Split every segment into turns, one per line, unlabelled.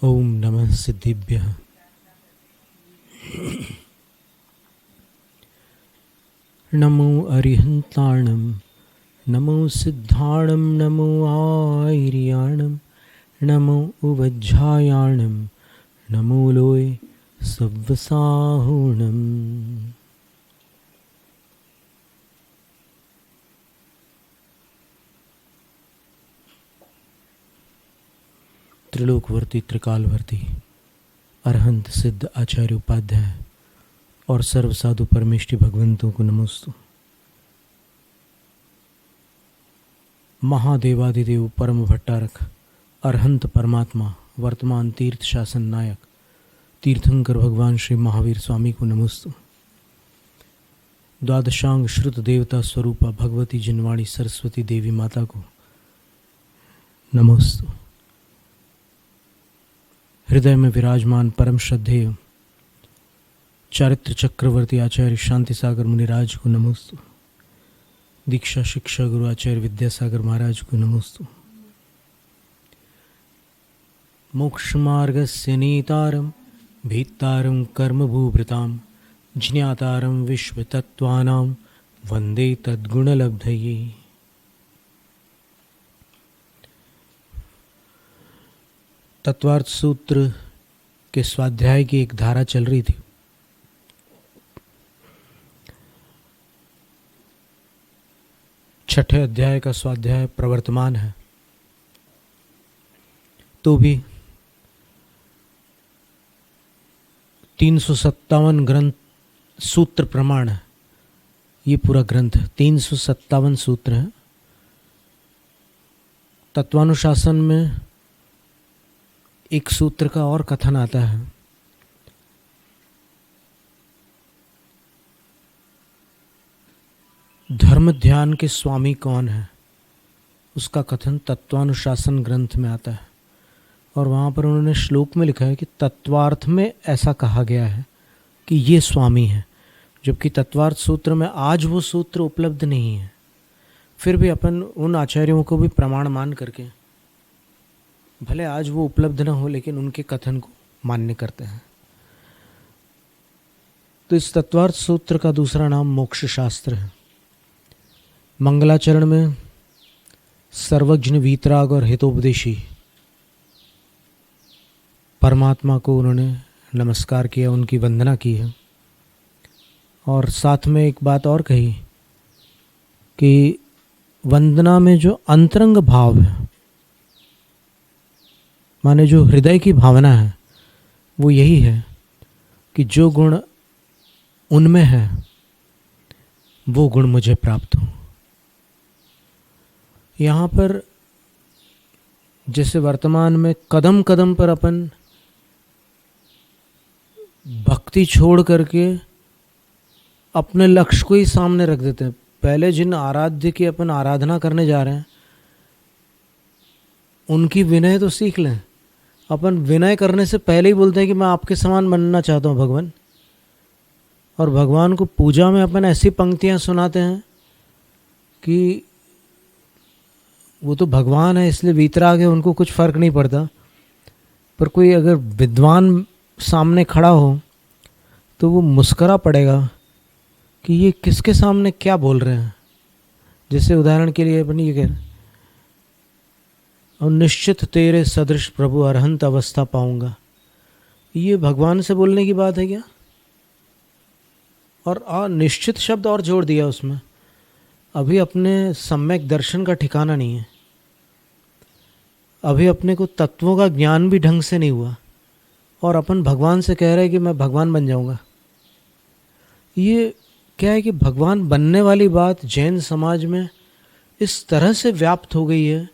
ओम नमः सिद्धिभ्यः। नमो अरिहन्ताणं नमो सिद्धाणं नमो आयर्याणं नमो उवज्झायाणं नमो लोय सव्वसाहुणम्। त्रिलोकवर्ती त्रिकालवर्ती अरहंत सिद्ध आचार्य उपाध्याय और सर्व साधु परमेष्टि भगवंतों को नमोस्तु। महादेवादिदेव परम भट्टारक अरहंत परमात्मा वर्तमान तीर्थ शासन नायक तीर्थंकर भगवान श्री महावीर स्वामी को नमोस्तु। द्वादशांग श्रुत देवता स्वरूपा भगवती जिनवाणी सरस्वती देवी माता को नमोस्तु। हृदय में विराजमान परम श्रद्धेय चारित्र चक्रवर्ती आचार्य शांति सागर मुनिराज को नमोस्तु। दीक्षा शिक्षा गुरु आचार्य विद्यासागर महाराज को नमोस्तु। मोक्ष मार्गस्य नीतारं भीतारं कर्मभूभृतां ज्ञातारं विश्वतत्त्वानां वंदे तद्गुणलब्धये। तत्वार्थ सूत्र के स्वाध्याय की एक धारा चल रही थी। छठे अध्याय का स्वाध्याय प्रवर्तमान है, तो भी 357 ग्रंथ सूत्र प्रमाण है। ये पूरा ग्रंथ 357 सूत्र है। तत्वानुशासन में एक सूत्र का और कथन आता है। धर्म ध्यान के स्वामी कौन है, उसका कथन तत्वानुशासन ग्रंथ में आता है। और वहाँ पर उन्होंने श्लोक में लिखा है कि तत्वार्थ में ऐसा कहा गया है कि ये स्वामी है, जबकि तत्वार्थ सूत्र में आज वो सूत्र उपलब्ध नहीं है। फिर भी अपन उन आचार्यों को भी प्रमाण मान करके, भले आज वो उपलब्ध न हो, लेकिन उनके कथन को मान्य करते हैं। तो इस तत्वार्थ सूत्र का दूसरा नाम मोक्ष शास्त्र है। मंगलाचरण में सर्वज्ञ वीतराग और हितोपदेशी परमात्मा को उन्होंने नमस्कार किया, उनकी वंदना की है। और साथ में एक बात और कही कि वंदना में जो अंतरंग भाव है, माने जो हृदय की भावना है, वो यही है कि जो गुण उनमें है वो गुण मुझे प्राप्त हो। यहाँ पर जैसे वर्तमान में कदम कदम पर अपन भक्ति छोड़ करके अपने लक्ष्य को ही सामने रख देते हैं। पहले जिन आराध्य की अपन आराधना करने जा रहे हैं, उनकी विनय तो सीख लें। अपन विनय करने से पहले ही बोलते हैं कि मैं आपके समान बनना चाहता हूँ भगवान। और भगवान को पूजा में अपन ऐसी पंक्तियाँ सुनाते हैं कि वो तो भगवान है इसलिए वीतराग है, उनको कुछ फ़र्क नहीं पड़ता। पर कोई अगर विद्वान सामने खड़ा हो तो वो मुस्करा पड़ेगा कि ये किसके सामने क्या बोल रहे हैं। जैसे उदाहरण के लिए अपन ये कह, और निश्चित तेरे सदृश प्रभु अरहंत अवस्था पाऊंगा, ये भगवान से बोलने की बात है क्या? और निश्चित शब्द और जोड़ दिया उसमें। अभी अपने सम्यक दर्शन का ठिकाना नहीं है, अभी अपने को तत्वों का ज्ञान भी ढंग से नहीं हुआ, और अपन भगवान से कह रहे हैं कि मैं भगवान बन जाऊंगा। ये क्या है कि भगवान बनने वाली बात जैन समाज में इस तरह से व्याप्त हो गई है,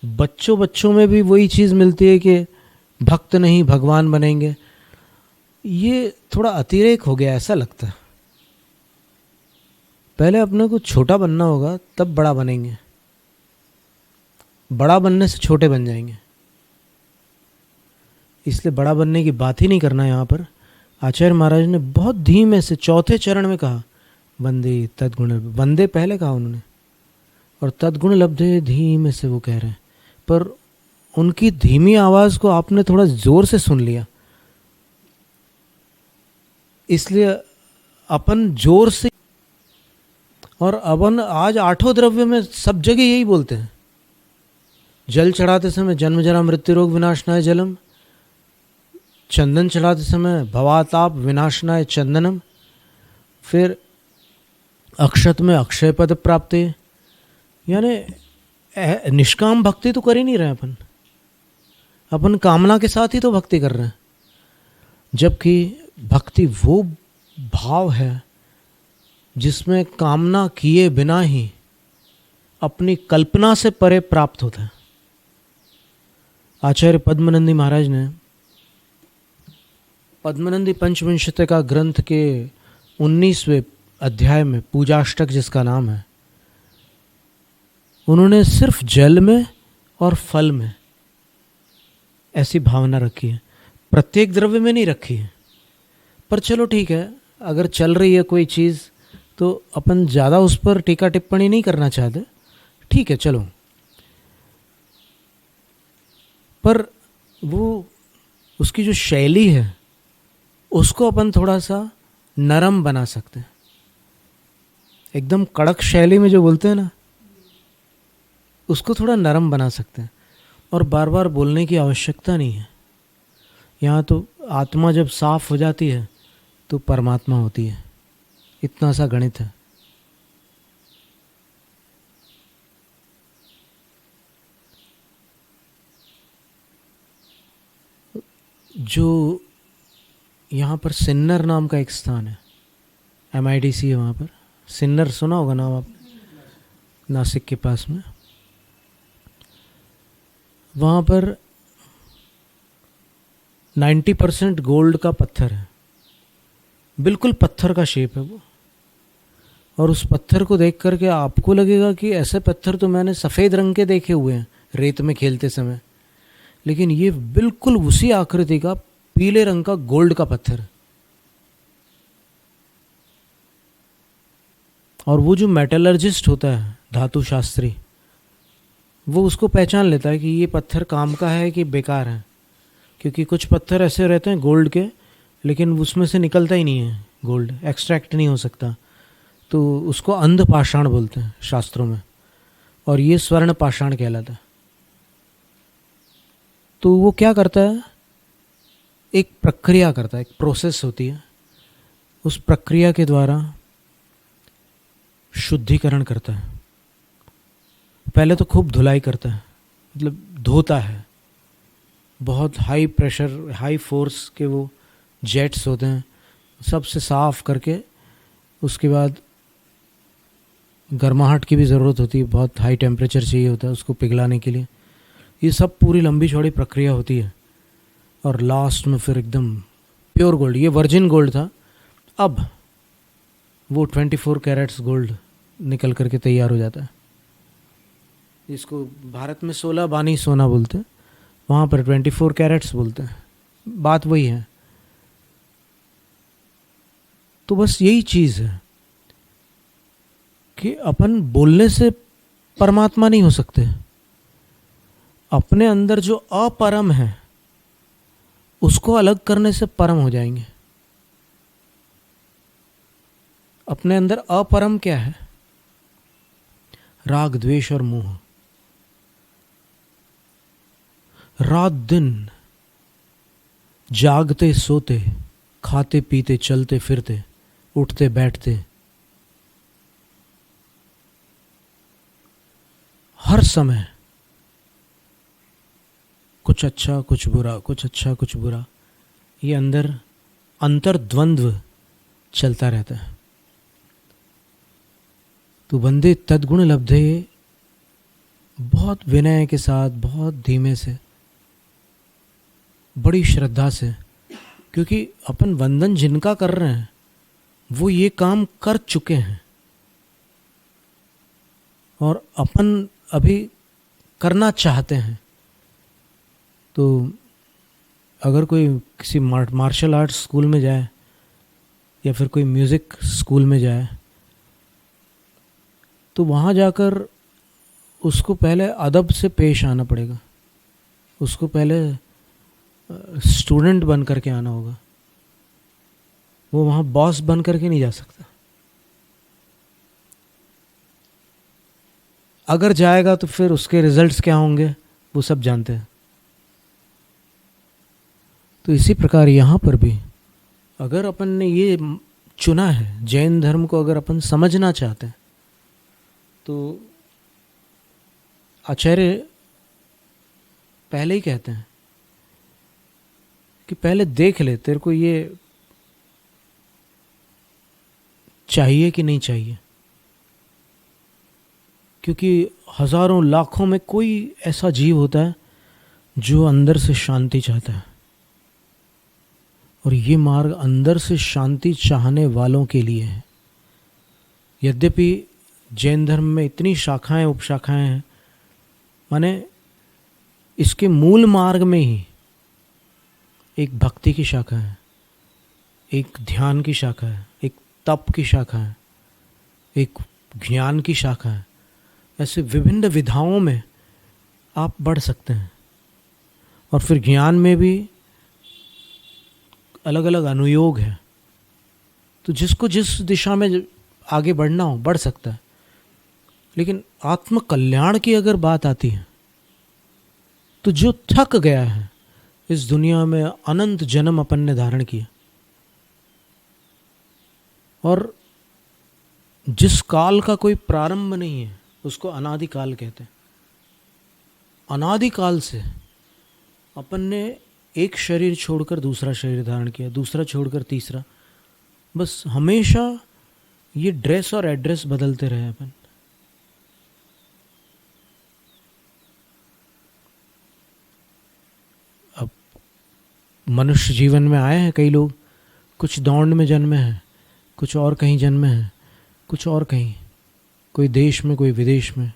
बच्चों में भी वही चीज़ मिलती है कि भक्त नहीं भगवान बनेंगे। ये थोड़ा अतिरेक हो गया ऐसा लगता है। पहले अपने को छोटा बनना होगा, तब बड़ा बनेंगे। बड़ा बनने से छोटे बन जाएंगे, इसलिए बड़ा बनने की बात ही नहीं करना। यहाँ पर आचार्य महाराज ने बहुत धीमे से चौथे चरण में कहा वंदे तद्गुण। वंदे पहले कहा उन्होंने, और तद्गुण लब्धे धीमे से वो कह रहे हैं। पर उनकी धीमी आवाज़ को आपने थोड़ा ज़ोर से सुन लिया, इसलिए अपन जोर से। और अपन आज आठों द्रव्य में सब जगह यही बोलते हैं। जल चढ़ाते समय जन्म जरा मृत्यु रोग विनाशनाय जलम, चंदन चढ़ाते समय भवाताप विनाशनाय चंदनम, फिर अक्षत में अक्षय पद प्राप्ति। यानी निष्काम भक्ति तो कर ही नहीं रहे अपन कामना के साथ ही तो भक्ति कर रहे हैं। जबकि भक्ति वो भाव है जिसमें कामना किए बिना ही अपनी कल्पना से परे प्राप्त होता है। आचार्य पद्मनंदी महाराज ने पद्मनंदी पंचविंशतिका ग्रंथ के 19वें अध्याय में, पूजाष्टक जिसका नाम है, उन्होंने सिर्फ जल में और फल में ऐसी भावना रखी है, प्रत्येक द्रव्य में नहीं रखी है। पर चलो ठीक है, अगर चल रही है कोई चीज़ तो अपन ज़्यादा उस पर टीका टिप्पणी नहीं करना चाहते, ठीक है चलो। पर वो उसकी जो शैली है उसको अपन थोड़ा सा नरम बना सकते हैं। एकदम कड़क शैली में जो बोलते हैं ना, उसको थोड़ा नरम बना सकते हैं। और बार बार बोलने की आवश्यकता नहीं है। यहाँ तो आत्मा जब साफ हो जाती है तो परमात्मा होती है, इतना सा गणित है। जो यहाँ पर सिन्नर नाम का एक स्थान है, MIDC है वहाँ पर। सिन्नर सुना होगा नाम आपने, नासिक के पास में। वहाँ पर 90% गोल्ड का पत्थर है, बिल्कुल पत्थर का शेप है वो। और उस पत्थर को देख करके आपको लगेगा कि ऐसे पत्थर तो मैंने सफ़ेद रंग के देखे हुए हैं रेत में खेलते समय, लेकिन ये बिल्कुल उसी आकृति का पीले रंग का गोल्ड का पत्थर। और वो जो मेटलर्जिस्ट होता है, धातु शास्त्री, वो उसको पहचान लेता है कि ये पत्थर काम का है कि बेकार है। क्योंकि कुछ पत्थर ऐसे रहते हैं गोल्ड के, लेकिन उसमें से निकलता ही नहीं है गोल्ड, एक्सट्रैक्ट नहीं हो सकता, तो उसको अंध पाषाण बोलते हैं शास्त्रों में। और ये स्वर्ण पाषाण कहलाता है। तो वो क्या करता है, एक प्रक्रिया करता है, एक प्रोसेस होती है, उस प्रक्रिया के द्वारा शुद्धिकरण करता है। पहले तो खूब धुलाई करता है, मतलब धोता है, बहुत हाई प्रेशर हाई फोर्स के वो जेट्स होते हैं, सबसे साफ करके उसके बाद गर्माहट की भी ज़रूरत होती है, बहुत हाई टेम्परेचर चाहिए होता है उसको पिघलाने के लिए। ये सब पूरी लंबी चौड़ी प्रक्रिया होती है। और लास्ट में फिर एकदम प्योर गोल्ड, ये वर्जिन गोल्ड था, अब वो 24 कैरेट्स गोल्ड निकल करके तैयार हो जाता है। इसको भारत में 16 बानी सोना बोलते हैं, वहाँ पर 24 कैरेट्स बोलते हैं, बात वही है। तो बस यही चीज़ है कि अपन बोलने से परमात्मा नहीं हो सकते। अपने अंदर जो अपरम है उसको अलग करने से परम हो जाएंगे। अपने अंदर अपरम क्या है? राग द्वेष और मोह। रात दिन जागते सोते, खाते पीते, चलते फिरते, उठते बैठते, हर समय कुछ अच्छा कुछ बुरा, कुछ अच्छा कुछ बुरा, ये अंदर अंतर्द्वंद्व चलता रहता है। तो बंदे तद्गुण लब्धे बहुत विनय के साथ, बहुत धीमे से, बड़ी श्रद्धा से, क्योंकि अपन वंदन जिनका कर रहे हैं वो ये काम कर चुके हैं और अपन अभी करना चाहते हैं। तो अगर कोई किसी मार्शल आर्ट्स स्कूल में जाए या फिर कोई म्यूज़िक स्कूल में जाए तो वहाँ जाकर उसको पहले अदब से पेश आना पड़ेगा। उसको पहले स्टूडेंट बन करके आना होगा, वो वहाँ बॉस बन करके नहीं जा सकता। अगर जाएगा तो फिर उसके रिजल्ट्स क्या होंगे वो सब जानते हैं। तो इसी प्रकार यहाँ पर भी अगर अपन ने ये चुना है, जैन धर्म को अगर अपन समझना चाहते हैं, तो आचार्य पहले ही कहते हैं कि पहले देख ले तेरे को ये चाहिए कि नहीं चाहिए, क्योंकि हजारों लाखों में कोई ऐसा जीव होता है जो अंदर से शांति चाहता है, और ये मार्ग अंदर से शांति चाहने वालों के लिए है। यद्यपि जैन धर्म में इतनी शाखाएं उपशाखाएं हैं, माने इसके मूल मार्ग में ही एक भक्ति की शाखा है, एक ध्यान की शाखा है, एक तप की शाखा है, एक ज्ञान की शाखा है। ऐसे विभिन्न विधाओं में आप बढ़ सकते हैं, और फिर ज्ञान में भी अलग अलग अनुयोग है। तो जिसको जिस दिशा में आगे बढ़ना हो बढ़ सकता है। लेकिन आत्म कल्याण की अगर बात आती है, तो जो थक गया है इस दुनिया में, अनंत जन्म अपन ने धारण किया, और जिस काल का कोई प्रारंभ नहीं है उसको अनादि काल कहते हैं। अनादि काल से अपन ने एक शरीर छोड़कर दूसरा शरीर धारण किया, दूसरा छोड़कर तीसरा, बस हमेशा ये ड्रेस और एड्रेस बदलते रहे अपन। अब मनुष्य जीवन में आए हैं कई लोग, कुछ दौंड में जन्मे हैं, कुछ और कहीं जन्मे हैं, कुछ और कहीं, कोई देश में कोई विदेश में।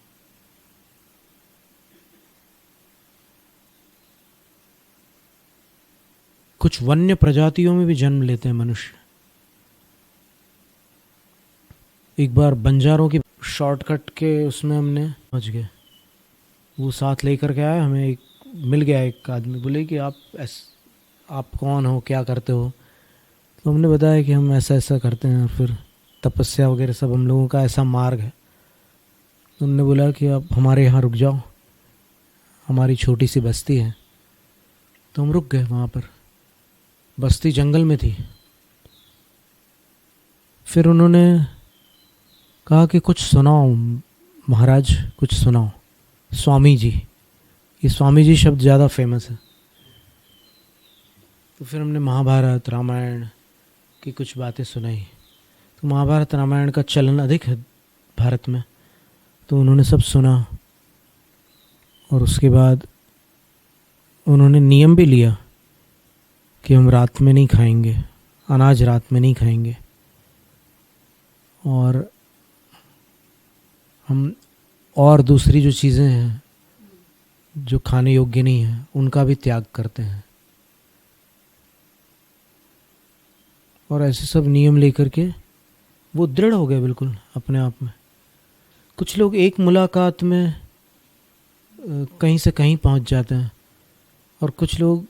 कुछ वन्य प्रजातियों में भी जन्म लेते हैं मनुष्य। एक बार बंजारों की शॉर्टकट के उसमें हमने पहुंच गए, वो साथ लेकर के आया, हमें एक मिल गया एक आदमी, बोले कि आप कौन हो, क्या करते हो। तो हमने बताया कि हम ऐसा ऐसा करते हैं, फिर तपस्या वगैरह सब हम लोगों का ऐसा मार्ग है। तो उन्होंने बोला कि आप हमारे यहाँ रुक जाओ, हमारी छोटी सी बस्ती है। तो हम रुक गए वहाँ पर। बस्ती जंगल में थी। फिर उन्होंने कहा कि कुछ सुनाओ महाराज, कुछ सुनाओ। स्वामी जी, ये स्वामी जी शब्द ज़्यादा फेमस है। तो फिर हमने महाभारत रामायण की कुछ बातें सुनाई। तो महाभारत रामायण का चलन अधिक है भारत में, तो उन्होंने सब सुना। और उसके बाद उन्होंने नियम भी लिया कि हम रात में नहीं खाएंगे, अनाज रात में नहीं खाएंगे, और हम और दूसरी जो चीज़ें हैं जो खाने योग्य नहीं हैं उनका भी त्याग करते हैं। और ऐसे सब नियम लेकर के वो दृढ़ हो गए बिल्कुल अपने आप में। कुछ लोग एक मुलाकात में कहीं से कहीं पहुंच जाते हैं, और कुछ लोग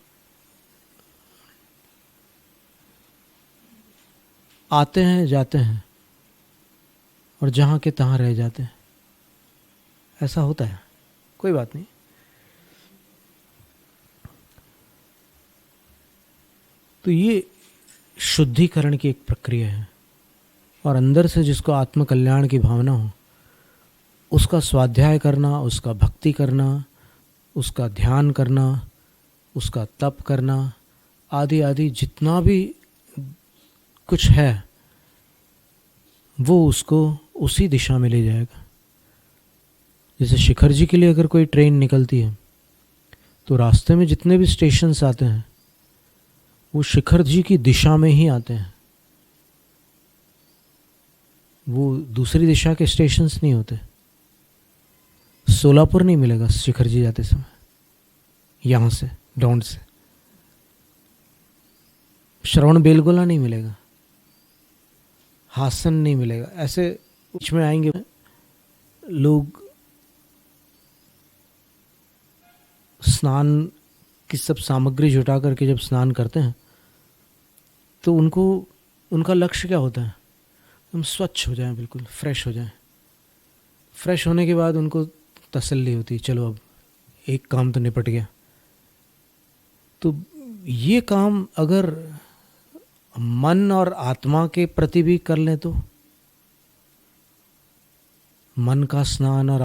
आते हैं जाते हैं और जहाँ के तहाँ रह जाते हैं। ऐसा होता है, कोई बात नहीं। तो ये शुद्धिकरण की एक प्रक्रिया है, और अंदर से जिसको आत्मकल्याण की भावना हो उसका स्वाध्याय करना, उसका भक्ति करना, उसका ध्यान करना, उसका तप करना आदि आदि जितना भी कुछ है वो उसको उसी दिशा में ले जाएगा। जैसे शिखर जी के लिए अगर कोई ट्रेन निकलती है तो रास्ते में जितने भी स्टेशंस आते हैं वो शिखर जी की दिशा में ही आते हैं, वो दूसरी दिशा के स्टेशंस नहीं होते। सोलापुर नहीं मिलेगा शिखर जी जाते समय, यहाँ से डोंड से। श्रवण बेलगोला नहीं मिलेगा, हासन नहीं मिलेगा। ऐसे बीच में आएंगे लोग, स्नान की सब सामग्री जुटा करके जब स्नान करते हैं तो उनको उनका लक्ष्य क्या होता है, हम स्वच्छ हो जाएं, बिल्कुल फ्रेश हो जाएं। फ्रेश होने के बाद उनको तसल्ली होती, चलो अब एक काम तो निपट गया। तो ये काम अगर मन और आत्मा के प्रति भी कर लें तो मन का स्नान और